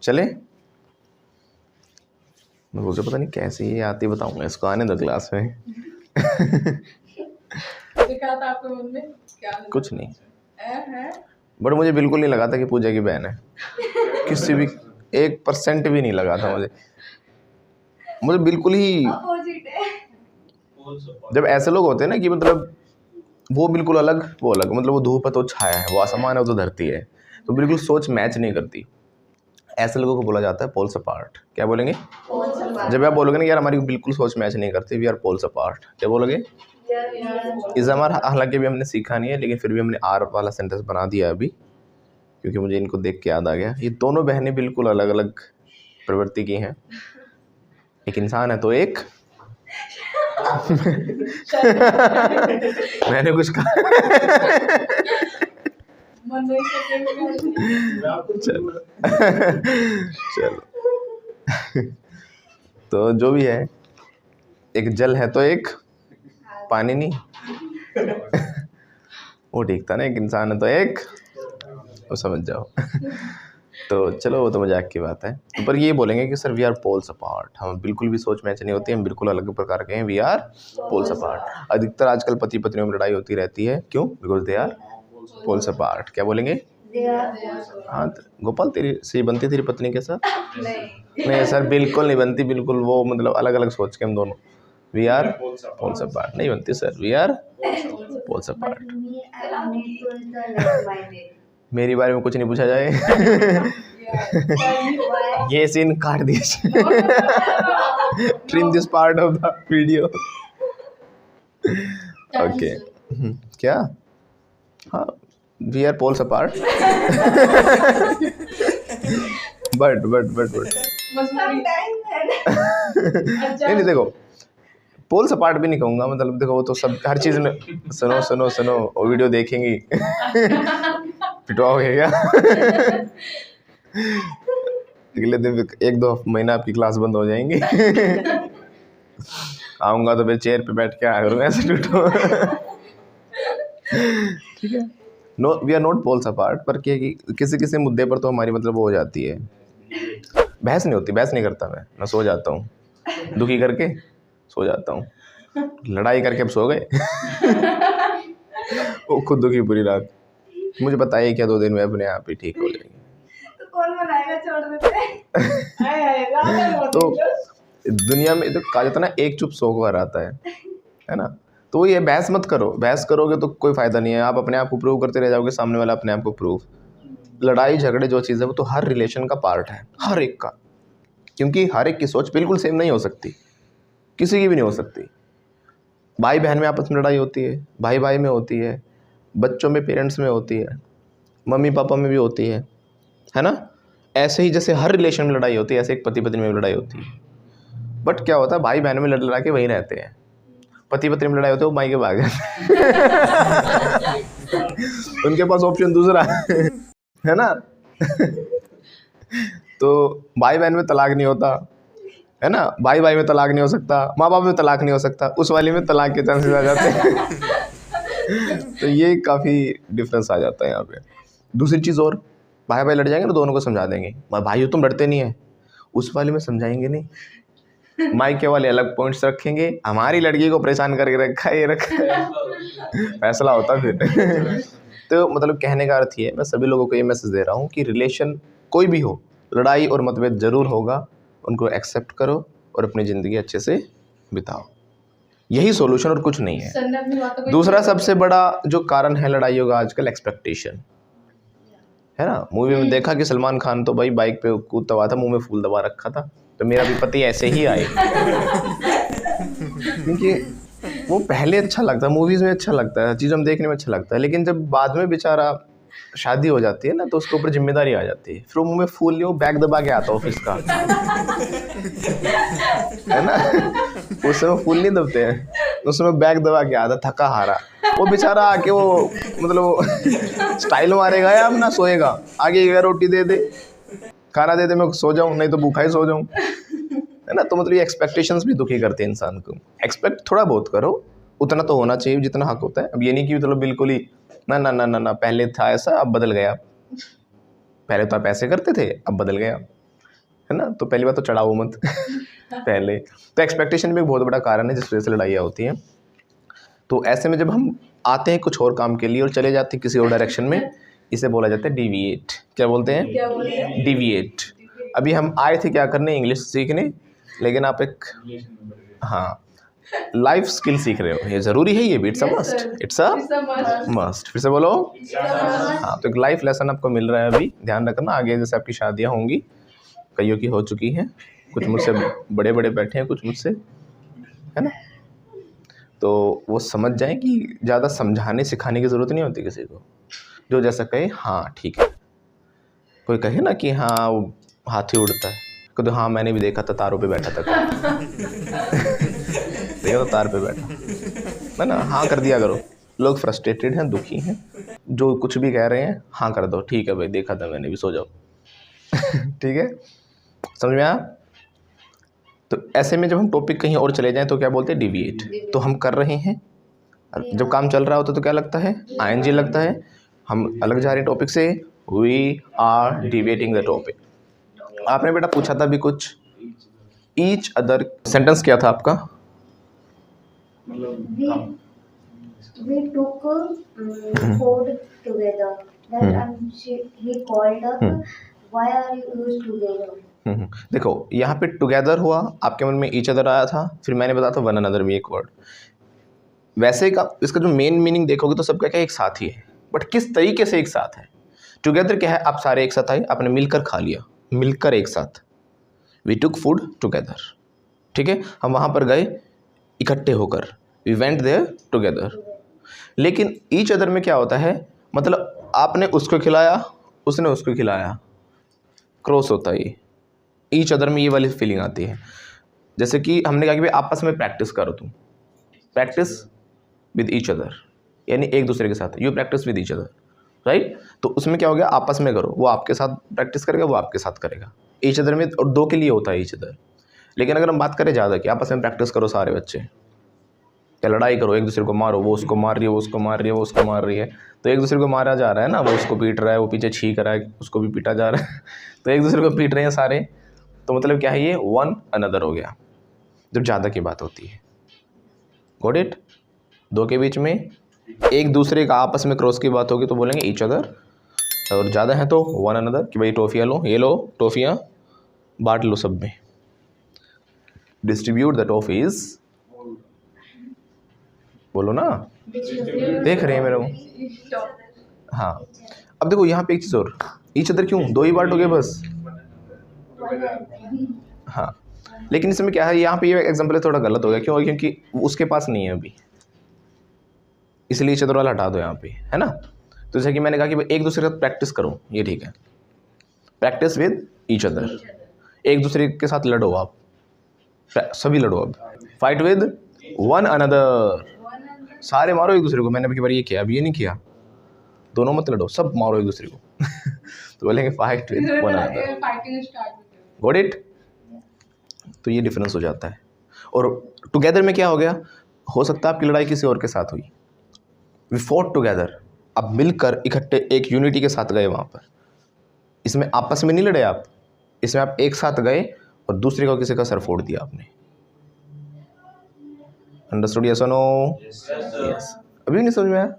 चले? मैं सोचा पता नहीं कैसे ये आती, बताऊंगा इसको, आने दो क्लास में। दिखा था आपके मन में क्या? कुछ नहीं, बट मुझे बिल्कुल नहीं लगा था कि पूजा की बहन है। किसी भी 1% भी नहीं लगा था मुझे बिल्कुल ही। जब ऐसे लोग होते हैं ना कि मतलब वो बिल्कुल अलग, वो अलग, मतलब वो धूप है तो छाया है, वो आसमान है तो धरती है, तो बिल्कुल सोच मैच नहीं करती। ऐसे लोगों को बोला जाता है पोल्स अपार्ट। क्या बोलेंगे? जब आप बोलोगे ना यार हमारी बिल्कुल सोच मैच नहीं करती, वी आर पोल्स अपार्ट, क्या बोलोगे? इस हमारा, हालांकि अभी हमने सीखा नहीं है, लेकिन फिर भी हमने आर वाला सेंटेंस बना दिया अभी, क्योंकि मुझे इनको देख के याद आ गया। ये दोनों बहनें बिल्कुल अलग अलग प्रवृत्ति की हैं। एक इंसान है तो एक मैंने कुछ कहा। चलो चलो, तो जो भी है, एक जल है तो एक पानी नहीं। वो ठीक था ना, एक इंसान है तो एक, वो समझ जाओ। तो चलो वो तो मजाक की बात है, पर ये बोलेंगे कि sir we are poles apart, हम बिल्कुल भी सोच मैच नहीं होती, हम बिल्कुल अलग प्रकार के हैं, वी आर पोल्स अपार्ट। अधिकतर आजकल पति पत्नियों में लड़ाई होती रहती है, क्यों? Because they are poles apart. क्या बोलेंगे? हाँ गोपाल, तेरी सही बनती तेरी पत्नी के साथ? नहीं सर बिल्कुल नहीं बनती, बिल्कुल वो मतलब अलग अलग सोच के हम दोनों, वी आर पोल्स अपार्ट नहीं बनती sir, we are poles apart. मेरे बारे में कुछ नहीं पूछा जाए। ये सीन काट दिया। Trim this part of the video. Okay, क्या? हाँ, we are poles apart. But नहीं देखो, पोल्स अपार्ट भी नहीं कहूँगा, मतलब देखो वो तो सब हर चीज़ में, सुनो वो वीडियो देखेंगी। पिटवाओगे क्या? अगले दिन 1-2 महीना आपकी क्लास बंद हो जाएंगी। आऊँगा तो फिर चेयर पे बैठ के आया करूँगा ऐसे टूटो। ठीक है, no we are not poles apart, पर क्या कि किसी मुद्दे पर तो हमारी मतलब वो हो जाती है, बहस नहीं होती, बहस नहीं करता मैं सो जाता हूँ, दुखी करके सो जाता हूँ, लड़ाई करके अब सो गए। वो खुद दुखी पूरी रात। मुझे बताइए क्या 2 दिन में अपने आप ही ठीक हो जाएंगे? तो कौन मनाएगा, छोड़ देते। तो दुनिया में तो कहा जाता है ना, एक चुप 100 को हराता है ना? तो ये बहस मत करो, बहस करोगे तो कोई फायदा नहीं है, आप अपने आप को प्रूव करते रह जाओगे, सामने वाला अपने आप को प्रूव। लड़ाई झगड़े जो चीज़ है वो तो हर रिलेशन का पार्ट है, हर एक का, क्योंकि हर एक की सोच बिल्कुल सेम नहीं हो सकती, किसी की भी नहीं हो सकती। भाई बहन में आपस में लड़ाई होती है, भाई भाई में होती है, बच्चों में पेरेंट्स में होती है, मम्मी पापा में भी होती है ना? ऐसे ही जैसे हर रिलेशन में लड़ाई होती है, ऐसे एक पति पत्नी में भी लड़ाई होती है। बट क्या होता है, भाई बहन में लड़ा के वहीं रहते हैं, पति पत्नी में लड़ाई होती है वो मायके भाग जाते हैं। उनके पास ऑप्शन दूसरा है ना? तो भाई बहन में तलाक नहीं होता है ना, भाई भाई में तलाक नहीं हो सकता, माँ बाप में तलाक नहीं हो सकता, उस वाली में तलाक के चांसेस आ जाते हैं। तो ये काफ़ी डिफरेंस आ जाता है यहाँ पे। दूसरी चीज़ और, भाई भाई लड़ जाएंगे तो दोनों को समझा देंगे, भाई हो तुम लड़ते नहीं है, उस वाले में समझाएंगे नहीं, मायके वाले अलग पॉइंट्स रखेंगे, हमारी लड़की को परेशान करके रखा है, ये रखा, फैसला होता फिर। तो मतलब कहने का अर्थ ये है, मैं सभी लोगों को ये मैसेज दे रहा हूँ कि रिलेशन कोई भी हो, लड़ाई और मतभेद जरूर होगा, उनको एक्सेप्ट करो और अपनी ज़िंदगी अच्छे से बिताओ, यही सॉल्यूशन और कुछ नहीं है। दूसरा सबसे बड़ा जो कारण है लड़ाइयों का आजकल, एक्सपेक्टेशन है ना? मूवी में देखा कि सलमान खान तो भाई बाइक पे कूदता हुआ था, मुंह में फूल दबा रखा था, तो मेरा भी पति ऐसे ही आए। क्योंकि वो पहले अच्छा लगता है, मूवीज़ में अच्छा लगता है, चीज़ हम देखने में अच्छा लगता है, लेकिन जब बाद में बेचारा शादी हो जाती है ना, तो उसके ऊपर जिम्मेदारी आ जाती है, फिर वो मुंह में फूल नहीं, वो बैग दबा के आता ऑफिस का। है ना? उस समय फूल नहीं दबते हैं, उस समय बैग दबा के आता, थका हारा, वो बेचारा आके वो मतलब स्टाइल मारेगा या अपना सोएगा, आगे रोटी दे दे, खाना दे दे, मैं सो जाऊँ, नहीं तो भूखा ही सो जाऊँ, है ना? तो मतलब ये एक्सपेक्टेशंस भी दुखी करते हैं इंसान को। एक्सपेक्ट थोड़ा बहुत करो, उतना तो होना चाहिए जितना हक होता है। अब ये नहीं कि मतलब बिल्कुल ही ना ना, पहले था ऐसा अब बदल गया, पहले तो आप ऐसे करते थे अब बदल गया, है ना। तो पहली बात तो चढ़ाओ मत पहले। तो एक्सपेक्टेशन भी एक बहुत बड़ा कारण है जिस वजह से लड़ाइयाँ होती हैं। तो ऐसे में जब हम आते हैं कुछ और काम के लिए और चले जाते हैं किसी और डायरेक्शन में, इसे बोला जाता है डिविएट। क्या बोलते हैं? क्या बोले? डिविएट। अभी हम आए थे क्या करने? इंग्लिश सीखने, लेकिन आप एक हाँ लाइफ स्किल सीख रहे हो। ये ज़रूरी है, ये भी it's a must, it's a must. फिर से बोलो। हाँ, तो एक लाइफ लेसन आपको मिल रहा है अभी, ध्यान रखना। आगे जैसे आपकी शादियाँ होंगी, कईयों की हो चुकी हैं, कुछ मुझसे बड़े बड़े बैठे हैं, कुछ मुझसे, है ना। तो वो समझ जाएं कि ज़्यादा समझाने सिखाने की ज़रूरत नहीं होती किसी को। जो जैसा कहे हाँ ठीक है। कोई कहे ना कि हाँ वो हाथी उड़ता है, तो हाँ मैंने भी देखा था, तारों पे बैठा था देखा तो तार पे बैठा, है ना। हाँ कर दिया करो। लोग फ्रस्ट्रेटेड हैं, दुखी हैं, जो कुछ भी कह रहे हैं हाँ कर दो, ठीक है भाई देखा था मैंने भी, सो जाओ ठीक है, समझ में आया। तो ऐसे में जब हम टॉपिक कहीं और चले जाएं तो क्या बोलते हैं? डिविएट। तो हम कर रहे हैं, जब काम चल रहा होता तो क्या लगता है? आईएनजी लगता है। हम अलग जा रहे हैं टॉपिक से, we are deviating the topic. आपने बेटा पूछा था अभी कुछ, ईच अदर सेंटेंस क्या था आपका? We took food together. Then he called up. Why are you together? देखो यहाँ पे टुगेदर हुआ, आपके मन में ईच अदर आया था, फिर मैंने बताया था वन अनदर भी एक वर्ड। वैसे का इसका जो मेन मीनिंग देखोगे तो सबका क्या एक साथ ही है, बट किस तरीके से एक साथ है। टुगेदर क्या है? आप सारे एक साथ आए, आपने मिलकर खा लिया, मिलकर एक साथ। वी टुक फूड टुगेदर, ठीक है, हम वहाँ पर गए इकट्ठे होकर, वी वेंट देयर टुगेदर। लेकिन ईच अदर में क्या होता है? मतलब आपने उसको खिलाया, उसने उसको खिलाया, क्रॉस होता है ये। ईच अदर में ये वाली फीलिंग आती है। जैसे कि हमने कहा कि भाई आपस में प्रैक्टिस करो, तुम प्रैक्टिस विद ईच अदर, यानी एक दूसरे के साथ, you practice with each other, right. तो उसमें क्या हो गया? आपस में करो, वो आपके साथ प्रैक्टिस करेगा, वो आपके साथ करेगा। ईच अदर में और दो के लिए होता है ईच अदर। लेकिन अगर हम बात करें ज़्यादा कि आपस में प्रैक्टिस करो सारे बच्चे, क्या लड़ाई करो, एक दूसरे को मारो, वो उसको मार रही है, वो उसको मार रही है, वो उसको मार रही है, तो एक दूसरे को मारा जा रहा है ना, वो उसको पीट रहा है, वो पीछे छींक रहा है, उसको भी पीटा जा रहा है तो एक दूसरे को पीट रहे हैं सारे। तो मतलब क्या है? ये वन अनदर हो गया जब ज़्यादा की बात होती है। Got it? दो के बीच में एक दूसरे का आपस में क्रॉस की बात होगी तो बोलेंगे ईच अदर, और ज़्यादा है तो वन अनदर, कि भाई टॉफ़ियाँ लो, ये लो टॉफ़ियाँ, बांट लो सब में, डिस्ट्रीब्यूट द टॉफ़ीज़। बोलो ना, देख रहे हैं मेरे को। हाँ, अब देखो यहाँ पे एक चीज़ और, ईच अदर क्यों? दो ही पार्ट हो गए बस। हाँ, लेकिन इसमें क्या है, यहाँ पे ये एग्जाम्पल थोड़ा गलत हो गया। क्यों? क्योंकि उसके पास नहीं है अभी, इसलिए ईच अदर वाला हटा दो यहाँ पे, है ना। तो जैसे कि मैंने कहा कि भाई एक दूसरे के साथ प्रैक्टिस करो, ये ठीक है, प्रैक्टिस विद ईच अदर। एक दूसरे के साथ लड़ो, आप सभी लड़ो, अब फाइट विद वन अनदर, सारे मारो एक दूसरे को। मैंने अभी बार ये किया, अब ये नहीं किया, दोनों मत लड़ो, सब मारो एक दूसरे को तो बोलेंगे fight with one another. Fighting start. Got it? तो ये डिफरेंस हो जाता है। और टुगेदर में क्या हो गया? हो सकता है आपकी लड़ाई किसी और के साथ हुई, वी फॉट टुगेदर, आप मिलकर इकट्ठे एक यूनिटी के साथ गए वहाँ पर। इसमें आपस में नहीं लड़े आप, इसमें आप एक साथ गए और दूसरे को किसी का सर फोड़ दिया आपने। अंडरस्टूड? यस और नो? यस। अभी नहीं समझ में आया?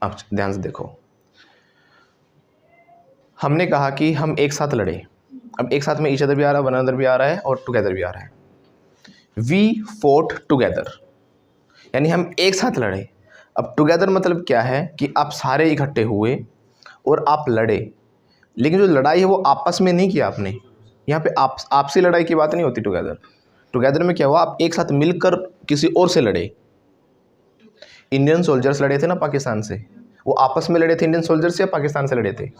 आप ध्यान से देखो, हमने कहा कि हम एक साथ लड़े, अब एक साथ में ईच अदर भी आ रहा है, वन अनदर भी आ रहा है, और टुगेदर भी आ रहा है। वी फोट टुगेदर, यानी हम एक साथ लड़े। अब टुगेदर मतलब क्या है कि आप सारे इकट्ठे हुए और आप लड़े, लेकिन जो लड़ाई है वो आपस में नहीं किया आपने। यहाँ पे आपसी लड़ाई की बात नहीं होती टुगेदर। टुगेदर में क्या हुआ? आप एक साथ मिलकर किसी और से लड़े। इंडियन सोल्जर्स लड़े थे ना पाकिस्तान से, वो आपस में लड़े थे इंडियन सोल्जर्स या पाकिस्तान से लड़े थे?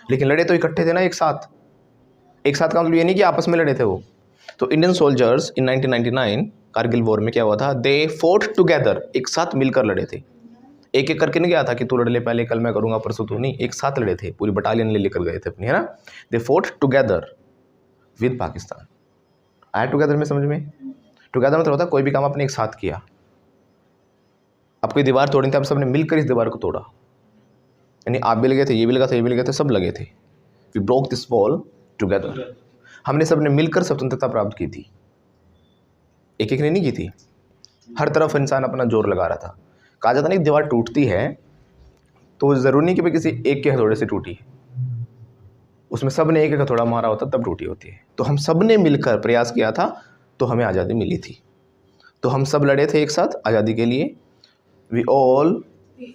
लेकिन लड़े तो इकट्ठे थे ना, एक साथ। एक साथ का मतलब ये नहीं कि आपस में लड़े थे वो। तो Indian soldiers in 1999 Kargil war में क्या हुआ था? दे फोर्ट टुगेदर, एक साथ मिलकर लड़े थे। एक एक करके नहीं गया था कि तू लड़ ले पहले, कल मैं करूँगा, परसों तू नहीं, एक साथ लड़े थे, पूरी बटालियन ले लेकर गए थे अपनी, है ना। दे फोर्ट टुगेदर विद पाकिस्तान। आया टुगेदर में समझ में? टुगेदर मतलब होता है कोई भी काम आपने एक साथ किया। आप कोई दीवार तोड़ी थी, आप सबने मिलकर इस दीवार को तोड़ा, यानी आप भी लगे थे, ये भी लगा था, ये भी लगे थे, सब लगे थे। We broke this wall together. हमने सबने मिलकर स्वतंत्रता प्राप्त की थी, एक एक ने नहीं की थी। हर तरफ इंसान अपना जोर लगा रहा था। कहा जाता नहीं, दीवार टूटती है तो ज़रूरी नहीं कि भाई किसी एक के हथौड़े से टूटी है, उसमें सब ने एक एक हथौड़ा मारा होता तब टूटी होती है। तो हम सब ने मिलकर प्रयास किया था तो हमें आज़ादी मिली थी। तो हम सब लड़े थे एक साथ आज़ादी के लिए। We all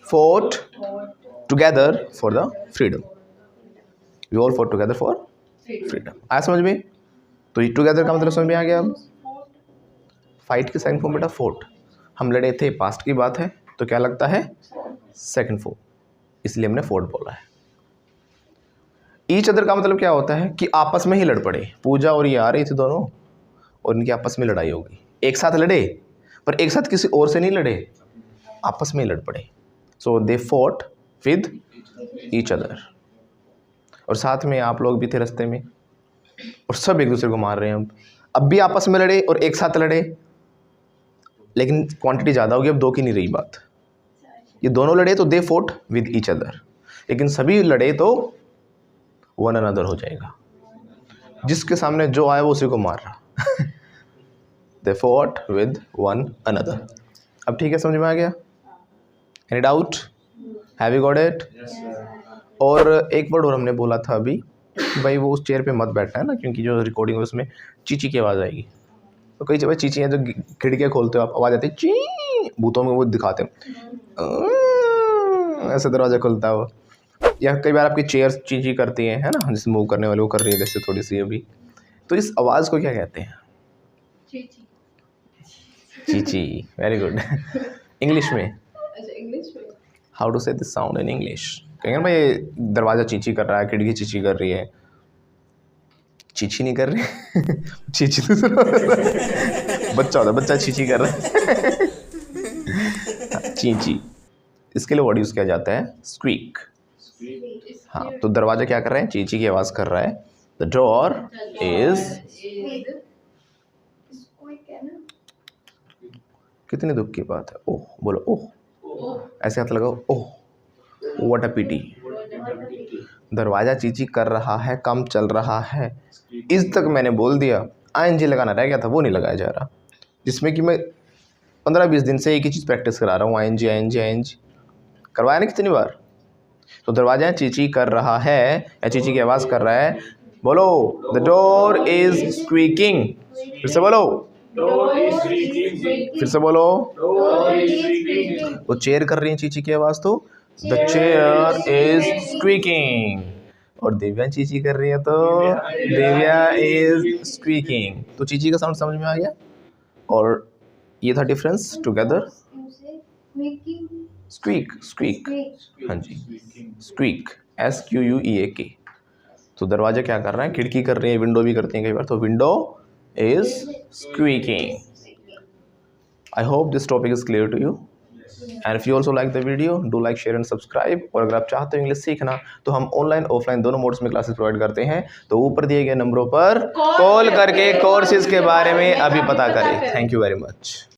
fought together for the freedom. We all fought together for freedom. आया समझ में? तो ये टुगेदर का मतलब समझ में आ गया। अब फाइट की सेकंड फॉर्म बेटा फोर्ट। हम लड़े थे, पास्ट की बात है, तो क्या लगता है सेकंड फॉर्म, इसलिए हमने फोर्ट बोला है। ईच अदर का मतलब क्या होता है कि आपस में ही लड़ पड़े। पूजा और ये आ रही थी दोनों और इनकी आपस में लड़ाई हो गई। एक साथ लड़े पर एक साथ किसी और से नहीं लड़े, आपस में ही लड़ पड़े। So they fought with each other. और साथ में आप लोग भी थे रास्ते में और सब एक दूसरे को मार रहे हैं। अब भी आपस में लड़े और एक साथ लड़े, लेकिन क्वांटिटी ज़्यादा होगी, अब दो की नहीं रही बात। ये दोनों लड़े तो दे फॉट विद ईच अदर, लेकिन सभी लड़े तो वन अनदर हो जाएगा। जिसके सामने जो आया वो उसी को मार रहा। दे फॉट विद वन अनदर। अब ठीक है, समझ में आ गया? Any doubt? Have you got it? और एक वर्ड और हमने बोला था अभी, भाई वो उस चेयर पे मत बैठना है ना, क्योंकि जो रिकॉर्डिंग है उसमें चीची की आवाज़ आएगी। तो कई जगह चीची हैं जो खिड़कियाँ खोलते हो आप, आवाज़ आती है ची, भूतों में वो दिखाते हैं ऐसे दरवाज़ा खुलता है वो। या कई बार आपकी चेयर चीची करती है ना, जिसे मूव करने वाले वो कर रही है जैसे थोड़ी सी अभी। तो इस आवाज़ को क्या कहते हैं? चीची। Very good. इंग्लिश में हाउ टू से दिस साउंड इन इंग्लिश? कहेंगे भाई दरवाज़ा चीची कर रहा है, खिड़की चीची कर रही है। चीची नहीं कर रही चीची तो बच्चा होता है, बच्चा चीची कर रहा है। चीची, इसके लिए वर्ड यूज़ किया जाता है स्क्वीक। हाँ, तो दरवाज़ा क्या कर रहे हैं? चीची की आवाज़ कर रहा है। द डोर इज, कितनी दुख की बात है। ओह बोलो, ओह ऐसे हाथ लगाओ, ओह व्हाट अ पिटी। दरवाज़ा चीची कर रहा है, काम चल रहा है। इस तक मैंने बोल दिया, ING लगाना रह गया था, वो नहीं लगाया जा रहा। जिसमें कि मैं 15-20 दिन से एक ही चीज़ प्रैक्टिस करा रहा हूँ, ING करवाया ना कितनी बार। तो दरवाज़ा चीची कर रहा है या चीची की आवाज़ कर रहा है। बोलो, द डोर इज स्क्वीकिंग। फिर से बोलो, फिर से बोलो। वो चेयर कर रही है चीची की आवाज़, तो द चेयर इज स्क्वीकिंग। और दिव्या चीची कर रही है तो दिव्या इज स्क्वीकिंग। तो चीची का साउंड समझ में आ गया। और ये था डिफरेंस टुगेदर। स्क्वीक, स्क्वीक, हाँ जी, स्क्वीक, SQUEAK। तो दरवाजा क्या कर रहा है? खिड़की कर रही है, विंडो भी करती है कई बार, तो window is squeaking. I hope this topic is clear to you. And if you also like the video, do like, share and subscribe. और अगर आप चाहते हो इंग्लिश सीखना तो हम ऑनलाइन ऑफलाइन दोनों मोड्स में क्लासेस प्रोवाइड करते हैं। तो ऊपर दिए गए नंबरों पर कॉल करके कोर्सेज के बारे में अभी पता करें। Thank you very much.